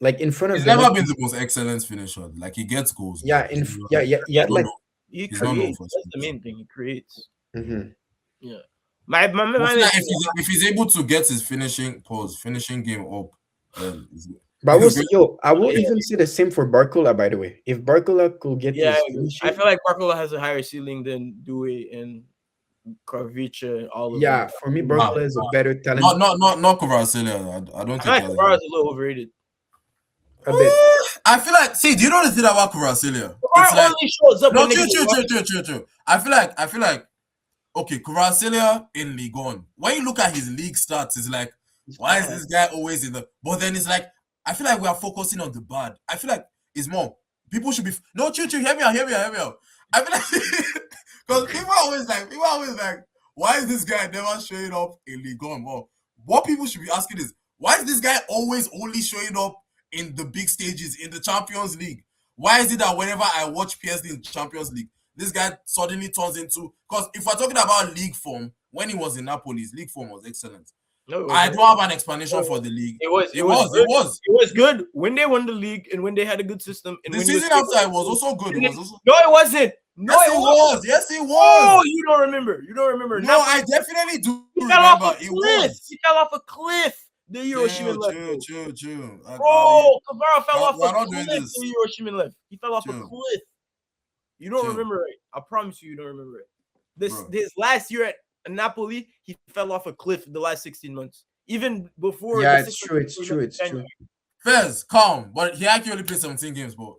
Like in front of He's the never net. been the most excellent finisher. Like he gets goals, Yeah, but he's never, he had not like. known, He he's not known creates. for his That's the finishing. main thing. He creates. Mm-hmm. Yeah. My I feel main like thing. if he's able to get his finishing game up, then But he'll be I will even say the same for Barcola, by the way. If Barcola could get Yeah, his I agree. I finishing, feel like Barcola has a higher ceiling than Dewey and Khvicha and all of them. yeah, for me, nah, Barcola is a better talent not Kvaratskhelia. I don't I feel think like he has Kvara is a little overrated. a bit. I feel like, see, do you know the thing about Kvaratskhelia? Kvara It's like only shows up no, when niggas are watching. true. I feel like okay, Kvaratskhelia in League One. When you look at his league stats, it's like, He's why is bad. this guy always in the? But then it's like, I feel like we are focusing on the bad. I feel like it's more people should be no, true. Hear me out. I feel like because people are always like, why is this guy never showing up in League One? Well, what people should be asking is, why is this guy always only showing up in the big stages in the Champions League? Why is it that whenever I watch PSG in Champions League, this guy suddenly turns into, because if we're talking about league form, when he was in Napoli, his league form was excellent. No, I don't have an explanation for the league. It was It good. was. It was good when they won the league and when they had a good system. And The when season after it was also good. It was also. No, it wasn't. No, Yes, it it wasn't. was. Yes, it Oh, was. you don't remember. You don't remember. No, I definitely do He fell off remember. a It cliff. was. He fell off a cliff. The year Osimhen left. True. Bro, Kvara fell off we're a not doing cliff. this. The year Osimhen left. He fell off a Chill. cliff. You don't Chill. remember it. I promise you don't remember it. Bro. This last year at Napoli, he fell off a cliff the last 16 months. Even before. Yeah, the it's true. Fairs, calm, but he actually only played 17 games, but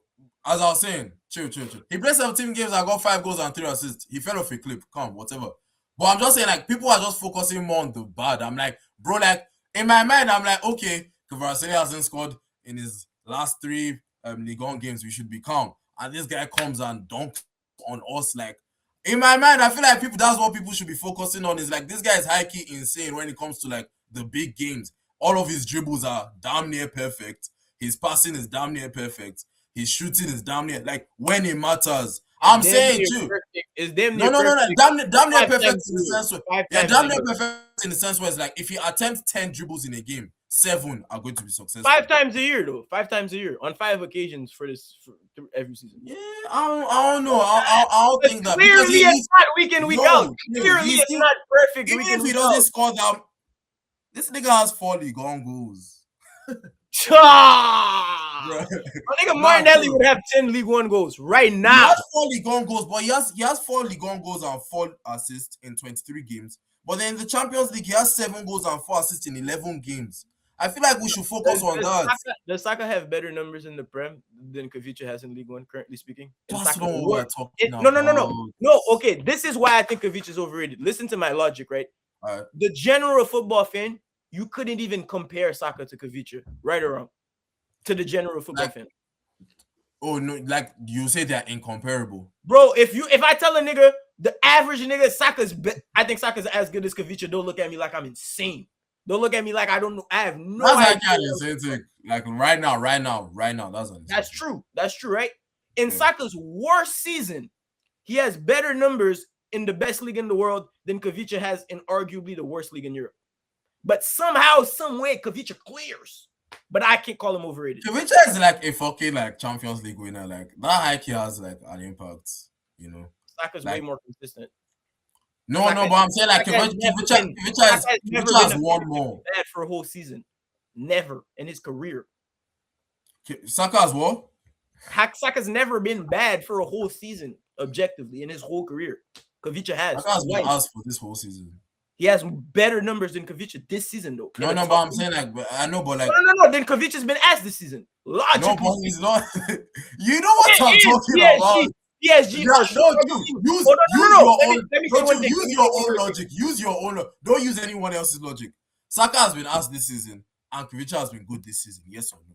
as I was saying, chill. He played 17 games and got 5 goals and 3 assists. He fell off a cliff, calm, whatever. But I'm just saying, like, people are just focusing more on the bad. I'm like, bro, like, in my mind, I'm like, okay, Kvaratskhelia hasn't scored in his last 3 Ligue 1 games. We should be calm. And this guy comes and dunks on us, like, in my mind, I feel like that's what people should be focusing on, is like, this guy is high-key insane when it comes to, like, the big games. All of his dribbles are damn near perfect. His passing is damn near perfect. His shooting is damn near, like, when it matters. I'm saying too. It's damn near No. perfect. Damn near perfect in the sense where, yeah, damn near year. perfect in the sense where it's like, if he attempts 10 dribbles in a game, 7 are going to be successful. 5 times a year, though. 5 times a year on 5 occasions for every season. Yeah, I don't know. I don't think that, because clearly it's not week in, week out. Clearly it's not perfect. Even if he doesn't score that, this nigga has 4 League One goals. My nigga Martinelli would have 10 League One goals right now. He has 4 League One goals, but he has 4 League One goals and 4 assists in 23 games. But then in the Champions League, he has 7 goals and 4 assists in 11 games. I feel like we should focus on that. Does Saka have better numbers in the Prem than Khvicha has in League One, currently speaking? That's not what we're talking about. No, okay. This is why I think Khvicha is overrated. Listen to my logic, right? The general football fan, you couldn't even compare Saka to Khvicha, right or wrong, to the general football fan. Oh no, like you say they're incomparable, bro. If I tell a nigga the average nigga I think Saka's as good as Khvicha, don't look at me like I'm insane. Don't look at me like I don't know. I have no idea. That's like right now. That's true. That's true, right? In Saka's worst season, he has better numbers in the best league in the world than Khvicha has in arguably the worst league in Europe. But somehow, some way, Khvicha clears. But I can't call him overrated. Khvicha is like a fucking like Champions League winner. Like that high key has like an impact, you know. Saka's way more consistent. No, but I'm saying like Khvicha has won more. Bad for a whole season, never in his career. Saka has what? Saka's never been bad for a whole season, objectively, in his whole career. Khvicha has. Saka has been asked for this whole season. He has better numbers than Khvicha this season, though. No, but I'm saying like, I know, but like, no. Then Khvicha's been asked this season. Logically, no, but he's not. You know what I'm talking about? PSG. Use your own logic. Use your own. Don't use anyone else's logic. Saka has been asked this season, and Khvicha has been good this season. Yes or no?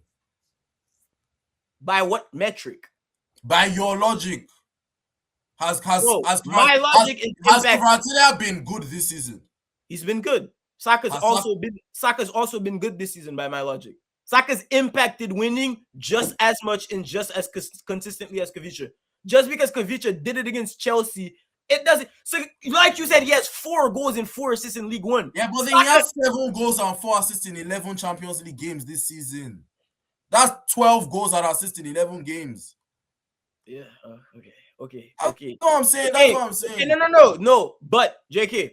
By what metric? By your logic. Has Kvaratskhelia been good this season? He's been good. Saka's also been good this season by my logic. Saka's impacted winning just as much and just as consistently as Khvicha. Just because Khvicha did it against Chelsea, it doesn't. So, like you said, he has 4 goals and 4 assists in League One. Yeah, but then he has 7 goals and 4 assists in 11 Champions League games this season. That's 12 goals and assists in 11 games. Yeah. Okay. That's what I'm saying. That's what I'm saying. No. But JK,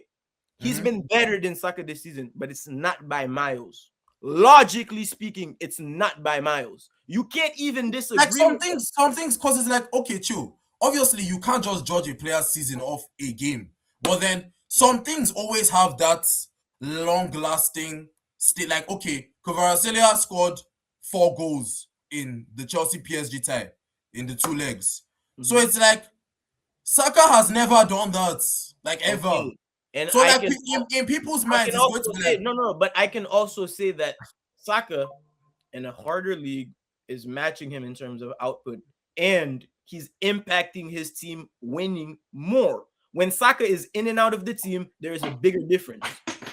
he's been better than Saka this season, but it's not by miles. Logically speaking, it's not by miles. You can't even disagree. Like some things causes like, okay, chill. Obviously, you can't just judge a player's season off a game, but then some things always have that long-lasting state. Like, okay, Kvaratskhelia scored 4 goals in the Chelsea PSG tie in the 2 legs. So it's like Saka has never done that, like ever. Okay. And so like in people's minds, it's going to be like but I can also say that Saka in a harder league is matching him in terms of output, and he's impacting his team winning more. When Saka is in and out of the team, there is a bigger difference.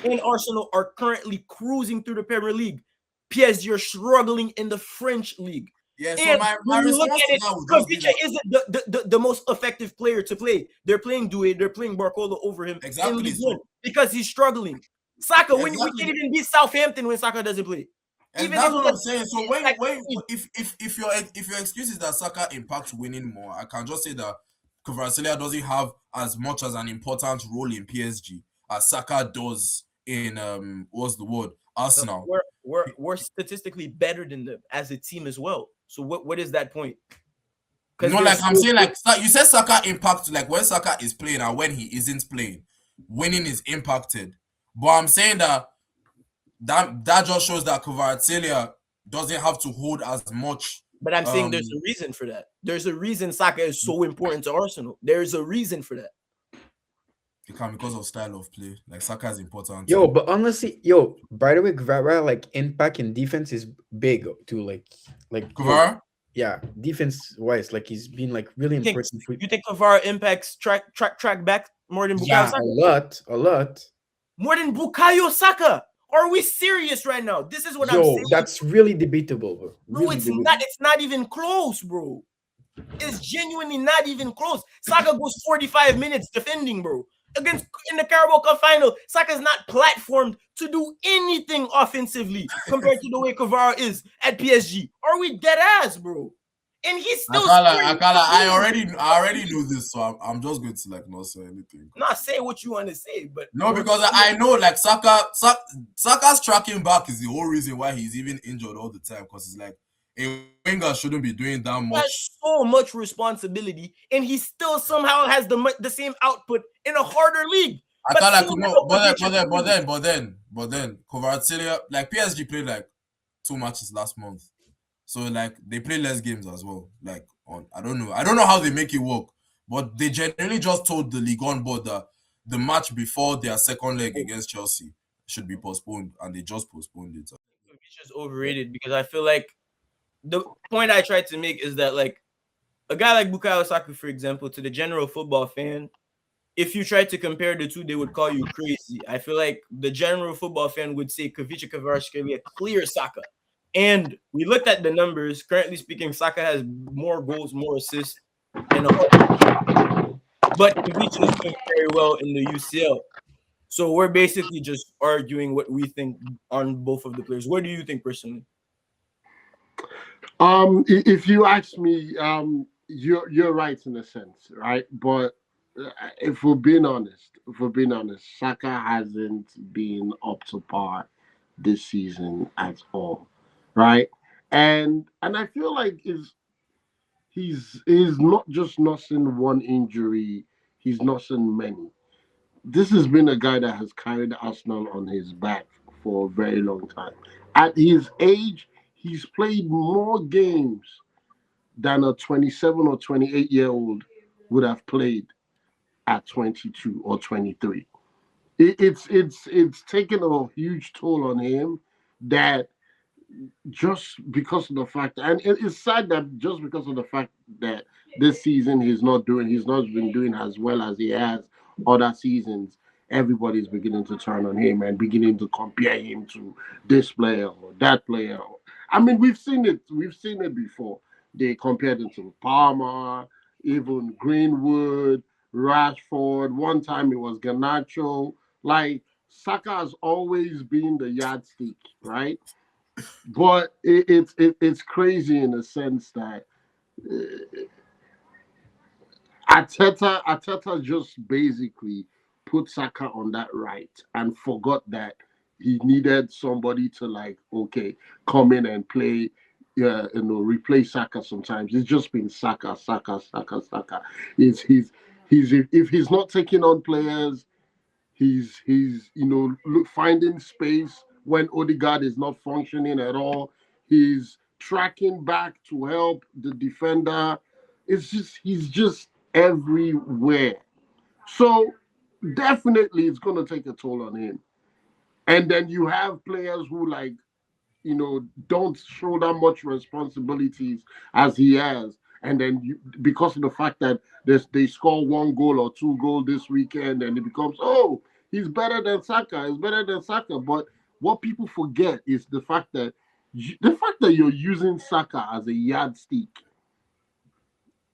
And Arsenal are currently cruising through the Premier League. PSG are struggling in the French league. Yeah, so my response to that would just be Khvicha isn't the most effective player to play. They're playing Doué, they're playing Barcola over him in League One because he's struggling. Saka, when we can't even beat Southampton when Saka doesn't play. And even that's what I'm saying. So if your excuse is that Saka impacts winning more, I can just say that Kvaratskhelia doesn't have as much as an important role in PSG as Saka does in what's the word, Arsenal. We're statistically better than them as a team as well. So what is that point? No, like I'm saying, like you said, Saka impacts like when Saka is playing and when he isn't playing, winning is impacted. But I'm saying that just shows that Kvaratskhelia doesn't have to hold as much. But I'm saying there's a reason for that. There's a reason Saka is so important to Arsenal. There's a reason for that. It can because of style of play. Like Saka is important. Yo, but honestly, by the way, Kvara like impact in defense is big too. Like Kvara? Yeah, defense wise, like he's been like really important. You think Kvara impacts track back more than Bukayo Saka? A lot. More than Bukayo Saka. Are we serious right now? This is what I'm saying. That's really debatable, bro. No, it's not. It's not even close, bro. It's genuinely not even close. Saka goes 45 minutes defending, bro. In the Carabao Cup final, Saka's not platformed to do anything offensively compared to the way Kvara is at PSG. Are we dead ass, bro? And he's still. I already knew this, so I'm just going to like not say anything. Not say what you want to say, but no, because I know like Saka's tracking back is the whole reason why he's even injured all the time. Because it's like a winger shouldn't be doing that much. That's so much responsibility, and he still somehow has the same output in a harder league. But then Kvaratskhelia, like PSG played like 2 matches last month. So like they play less games as well. Like I don't know how they make it work, but they generally just told the league on board that the match before their second leg against Chelsea should be postponed, and they just postponed it. It's just overrated because I feel like the point I tried to make is that like a guy like Bukayo Saka, for example, to the general football fan, if you try to compare the two, they would call you crazy. I feel like the general football fan would say Khvicha Kvaratskhelia clear Saka. And we looked at the numbers. Currently speaking, Saka has more goals, more assists, but Khvicha is doing very well in the UCL. So we're basically just arguing what we think on both of the players. What do you think personally? If you ask me, you're right in a sense, right? But if we're being honest, Saka hasn't been up to par this season at all. Right, and I feel like he's not just nursing one injury; he's nursing many. This has been a guy that has carried Arsenal on his back for a very long time. At his age, he's played more games than a 27 or 28-year-old would have played at 22 or 23. It's taken a huge toll on him that. Just because of the fact, and it's sad that just because of the fact that this season he's not been doing as well as he has other seasons, everybody's beginning to turn on him and beginning to compare him to this player or that player. I mean, we've seen it before. They compared him to Palmer, even Greenwood, Rashford. One time it was Garnacho. Like Saka has always been the yardstick, right? But it's crazy in the sense that Ateta just basically put Saka on that right and forgot that he needed somebody to like, okay, come in and play, replace Saka sometimes. It's just been Saka, Saka, Saka, Saka. He's if he's not taking on players, he's finding space when Odegaard is not functioning at all. He's tracking back to help the defender. He's just everywhere. So definitely it's gonna take a toll on him. And then you have players who don't show that much responsibilities as he has. And then because of the fact that they score one goal or two goals this weekend, and it becomes, oh, he's better than Saka. He's better than Saka. But what people forget is the fact that you're using Saka as a yardstick.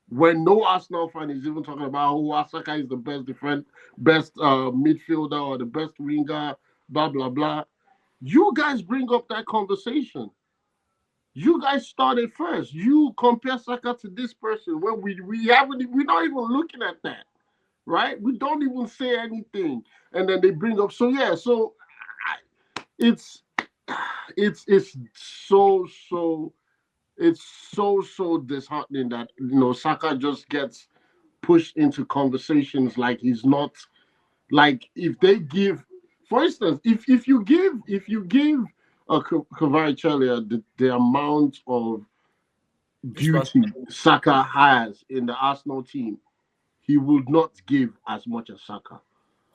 When no Arsenal fan is even talking about who Saka is the best midfielder or the best winger, blah blah blah. You guys bring up that conversation. You guys started first. You compare Saka to this person when we're not even looking at that, right? We don't even say anything, and then they bring up. So yeah, it's so disheartening that Saka just gets pushed into conversations like he's not. Like if they give, for instance, if you give a Kvaratskhelia the amount of duty Saka has in the Arsenal team, he would not give as much as Saka.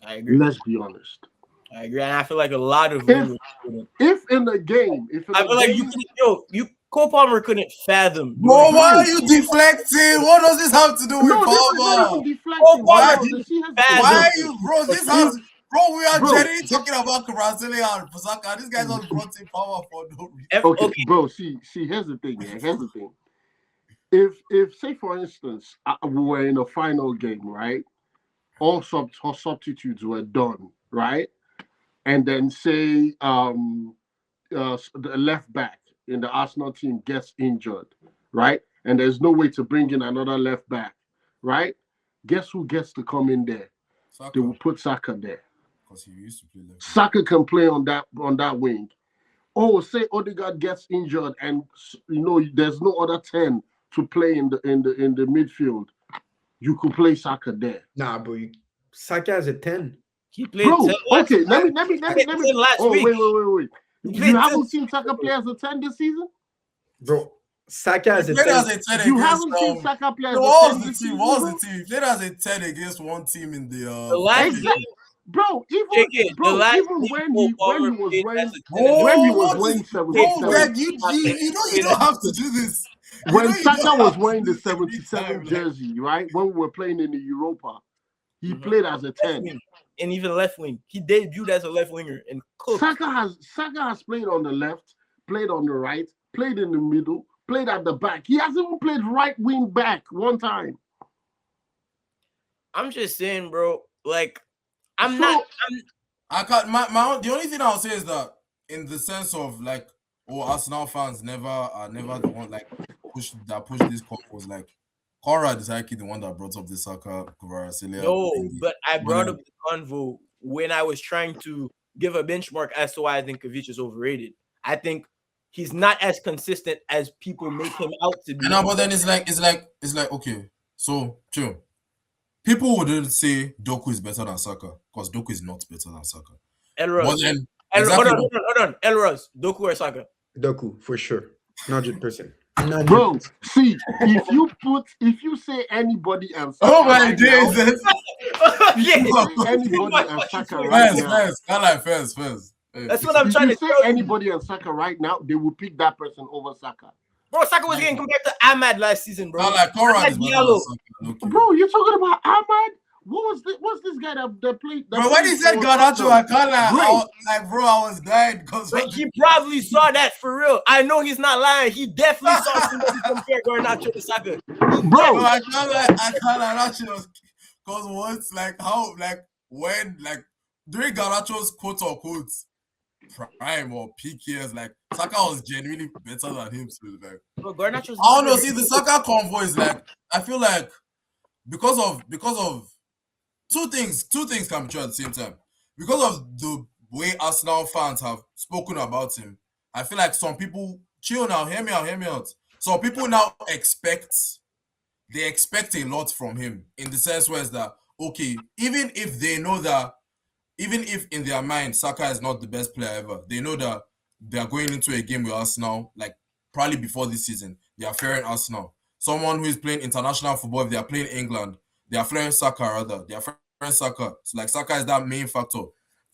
I agree. Let's be honest. I agree, and I feel like a lot of if in the game, I feel like Cole Palmer couldn't fathom. Bro, why are you deflecting? What does this have to do with Palmer? Why are you, bro? Bro, we are genuinely talking about Kvaratskhelia and Saka. This guy's not brought in Palmer for no reason. Okay, bro. See, here's the thing. Yeah, here's the thing. If say for instance we were in a final game, right? All substitutes were done, right? And then say the left back in the Arsenal team gets injured, right? And there's no way to bring in another left back, right? Guess who gets to come in there? Saka. They will put Saka there. Because he used to play left. Saka can play on that wing. Oh, say Odegaard gets injured and there's no other 10 to play in the midfield. You could play Saka there. Nah, bro. Saka has a 10. He played bro, 10 okay, let me. last Oh, week. wait. You haven't seen Saka play as a 10 this season? Bro, Saka has a 10. You haven't seen Saka play as a 10 this season? What was the team? He played as a 10 against one team in the last game. Bro, even when he was wearing 77. You don't have to do this. When Saka was wearing the 77 jersey, right? When we were playing in the Europa, he played as a 10. And even left wing. He debuted as a left winger and cooked. Saka has played on the left, played on the right, played in the middle, played at the back. He hasn't even played right wing back one time. I'm just saying, bro, like the only thing I'll say is that in the sense of like, Arsenal fans are never the one like push this call was like Conrad is actually the one that brought up the Saka Kvaratskhelia. No, but I brought up the convo when I was trying to give a benchmark as to why I think Khvicha is overrated. I think he's not as consistent as people make him out to be. No, but then it's like okay, so chill. People wouldn't say Doku is better than Saka because Doku is not better than Saka. Elrozz. Hold on. Elrozz, Doku or Saka? Doku, for sure. 100%. Bro, see, if you say anybody and Saka, oh my days, anybody and Saka right now, first. That's what I'm trying to say. Anybody and Saka right now, they will pick that person over Saka. Bro, Saka was getting compared to Ahmad last season, bro. Like Conrad is bro, you're talking about Ahmad? What's this guy that played? Bro, when he said Garnacho, I can't I was dying because he probably saw that for real. I know he's not lying. He definitely saw somebody compare Garnacho to Saka. Bro, I can't lie. Because once, when during Garnacho's quote unquote, prime or peak years, like Saka was genuinely better than him. So like, Bro, Garnacho's I don't know. See, the Saka convo is like, I feel like because of two things can be true at the same time. Because of the way Arsenal fans have spoken about him, I feel like some people chill now. Hear me out. Some people now expect a lot from him in the sense where it's that okay, even if they know that, even if in their mind Saka is not the best player ever, they know that they are going into a game with Arsenal, like probably before this season, they are fearing Arsenal. Someone who is playing international football, if they are playing England, they are fearing Saka rather. They are fearing Saka. So like Saka is that main factor.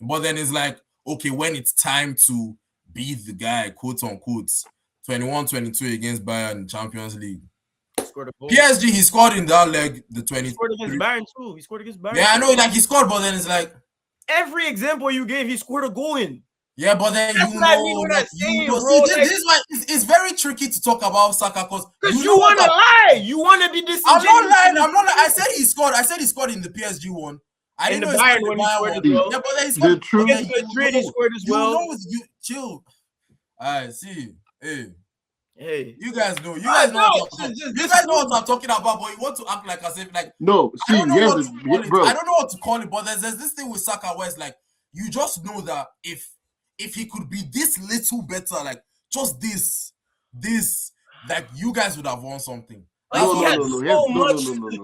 But then it's like, okay, when it's time to be the guy, quote unquote, 21-22 against Bayern in Champions League. Scored a goal. PSG, he scored in that leg, the 20. He scored against Bayern too. He scored against Bayern. Yeah, I know, like he scored, but then it's like every example you gave, he scored a goal in. Yeah, but then That's you what I know, mean when like, I say, you know, bro, see, this is why it's very tricky to talk about Saka because you want to lie. You want to be disingenuous. I'm not lying. I said he scored. I said he scored in the PSG one. I didn't know he scored in the Bayern one. Well. Yeah, but then he scored. Against Madrid, he scored as well. You know, you chill. I see. Hey, you guys know. You guys know what I'm talking about, but you want to act like as if like no. See, I don't know what to call it. bro. I don't know what to call it, but there's this thing with Saka where it's like you just know that if he could be this little better, like just this, like you guys would have won something. No.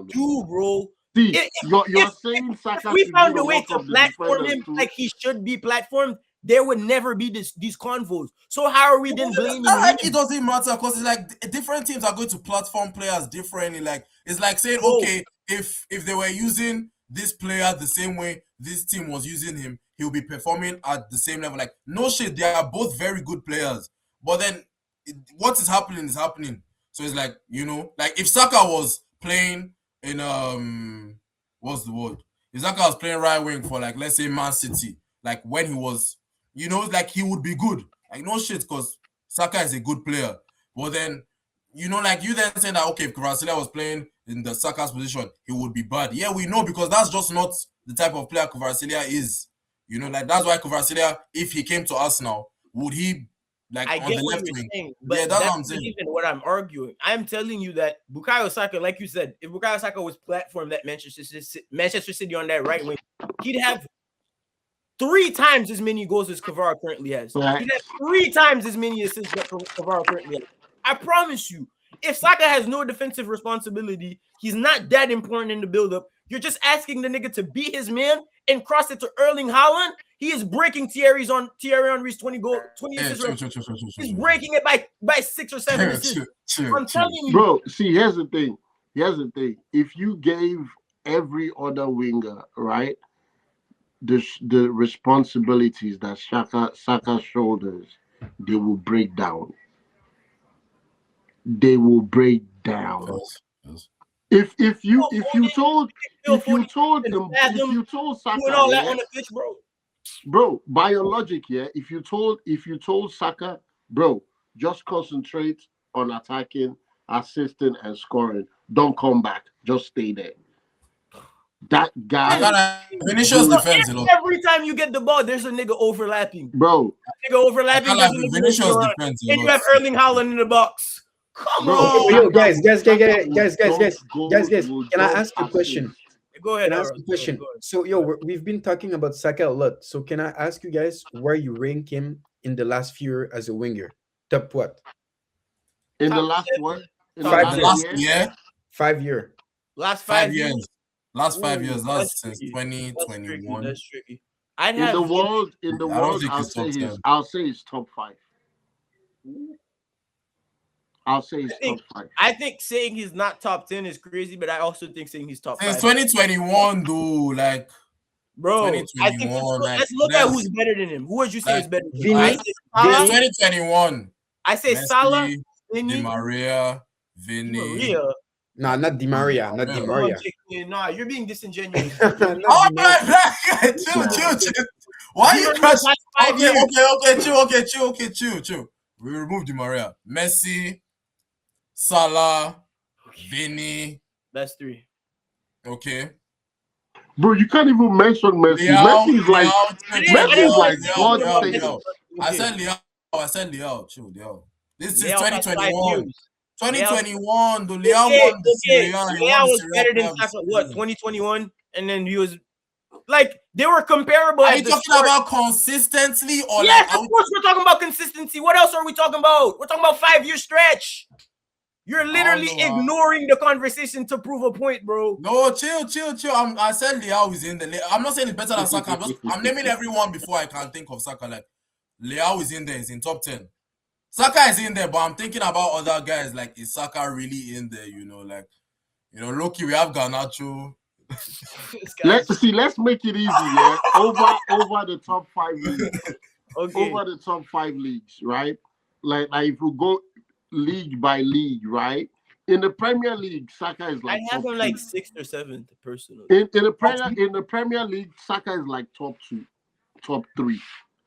Do, bro. See, you're saying Saka. If we found a way to platform him like he should be platformed, there would never be these convos. So how are we then blaming him? Like it doesn't matter because it's like different teams are going to platform players differently. Like it's like saying, okay, if they were using this player the same way this team was using him, he'll be performing at the same level. Like no shit, they are both very good players. But then what is happening is happening. So it's like, you know, like if Saka was playing in what's the word? If Saka was playing right wing for like let's say Man City, like when he was, you know, like he would be good. Like no shit, because Saka is a good player. But then, you know, like you then saying that okay, if Kvaratskhelia was playing in the Saka's position, he would be bad. Yeah, we know because that's just not the type of player Kvaratskhelia is. You know, like that's why Kvaratskhelia, if he came to Arsenal, would he like on the left wing? Saying, but yeah, that's what I'm saying. Even what I'm arguing, I'm telling you that Bukayo Saka, like you said, if Bukayo Saka was platformed at Manchester City on that right wing, he'd have 3 times as many goals as Kvara currently has. Right. He'd have 3 times as many assists that Kvara currently has. I promise you, if Saka has no defensive responsibility, he's not that important in the build-up. You're just asking the nigga to be his man and cross it to Erling Haaland. He is breaking Thierry Henry's 20 assists. He's breaking it by 6 or 7 assists. I'm telling you. Bro, see, here's the thing. If you gave every other winger, right, the responsibilities that Saka shoulders, they will break down. Yes. If you told Saka, doing all that on the pitch, bro, by your logic, yeah, if you told Saka, bro, just concentrate on attacking, assisting, and scoring. Don't come back. Just stay there. That guy. Vinicius defends a lot. Every time you get the ball, there's a nigga overlapping. Bro. Overlapping. Vinicius defends a lot. And you have Erling Haaland in the box. Come on. Yo, guys. Can I ask a question? Go ahead. Can I ask a question? So, we've been talking about Saka a lot. So, can I ask you guys where you rank him in the last few years as a winger? Top what? In the last what? 5 years. 5 year. Last 5 years. Last 5 years. That's since 2021. That's tricky. In the world, I'll say it's top 5. I'll say he's top 5. I think saying he's not top 10 is crazy, but I also think saying he's top 5. Since 2021, though, like, bro, I think let's look at who's better than him. Who would you say is better than him? Vini? 2021. I say Messi, Salah, Di Maria, Vini. No, not Di Maria. Not Di Maria. No, you're being disingenuous. Oh my God! Chill. Why are you crashing? Okay, chill. We remove Di Maria. Messi, Salah, Vini. That's 3. Okay. Bro, you can't even mention Messi. Messi is like God status. I said Liao. I said Liao. Chill, Liao. This is Leao has 5 2021. years. 2021. The Liao won the Serie A. He Leao won the was Serie A better than player of the Saka. What, season. 2021? And then he was like, they were comparable. Are at you the talking start. about consistently or Yes, like? of course we're talking about consistency. What else are we talking about? We're talking about 5-year stretch. You're literally ignoring the conversation to prove a point, bro. No, chill. I said Liao is in the. I'm not saying it's better than Saka. I'm naming everyone before I can think of Saka. Like Liao is in there. He's in top 10. Saka is in there, but I'm thinking about other guys. Like, is Saka really in there? Loki, we have Garnacho. Let's make it easy, yeah. Over the top 5 leagues. Okay. Over the top 5 leagues, right? Like if we go league by league, right? In the Premier League, Saka is like I have top him like 2. 6th or 7th personally. In the Premier League, Saka is like top 2, top 3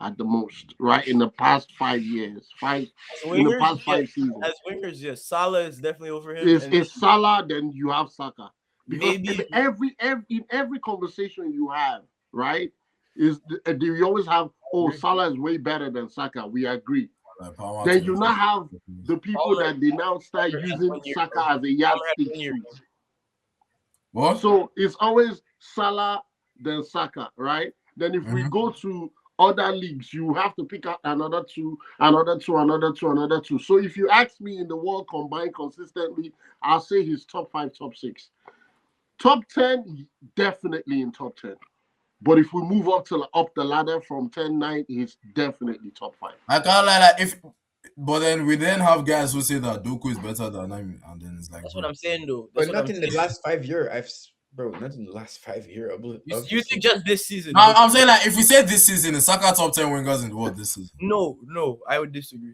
at the most, right? In the past 5 years, in the past 5 seasons. As wingers, yes, Salah is definitely over him. It's Salah, then you have Saka. Because maybe in every conversation you have, right, do you always have, Salah is way better than Saka? We agree. Then you now have the people that they now start using Saka as a yardstick. What? So it's always Salah, then Saka, right? Then if we go to other leagues, you have to pick out another two. So if you ask me in the world combined consistently, I'll say he's top 5, top 6. Top 10, definitely in top 10. But if we move up the ladder from 10-9, he's definitely top 5. I can't lie, but then we have guys who say that Doku is better than him, and then it's like that's what I'm saying though. But not in the last 5 years. Not in the last 5 years. You think just this season? I'm saying like if we say this season, is Saka top 10 wingers in the world this season? No, I would disagree.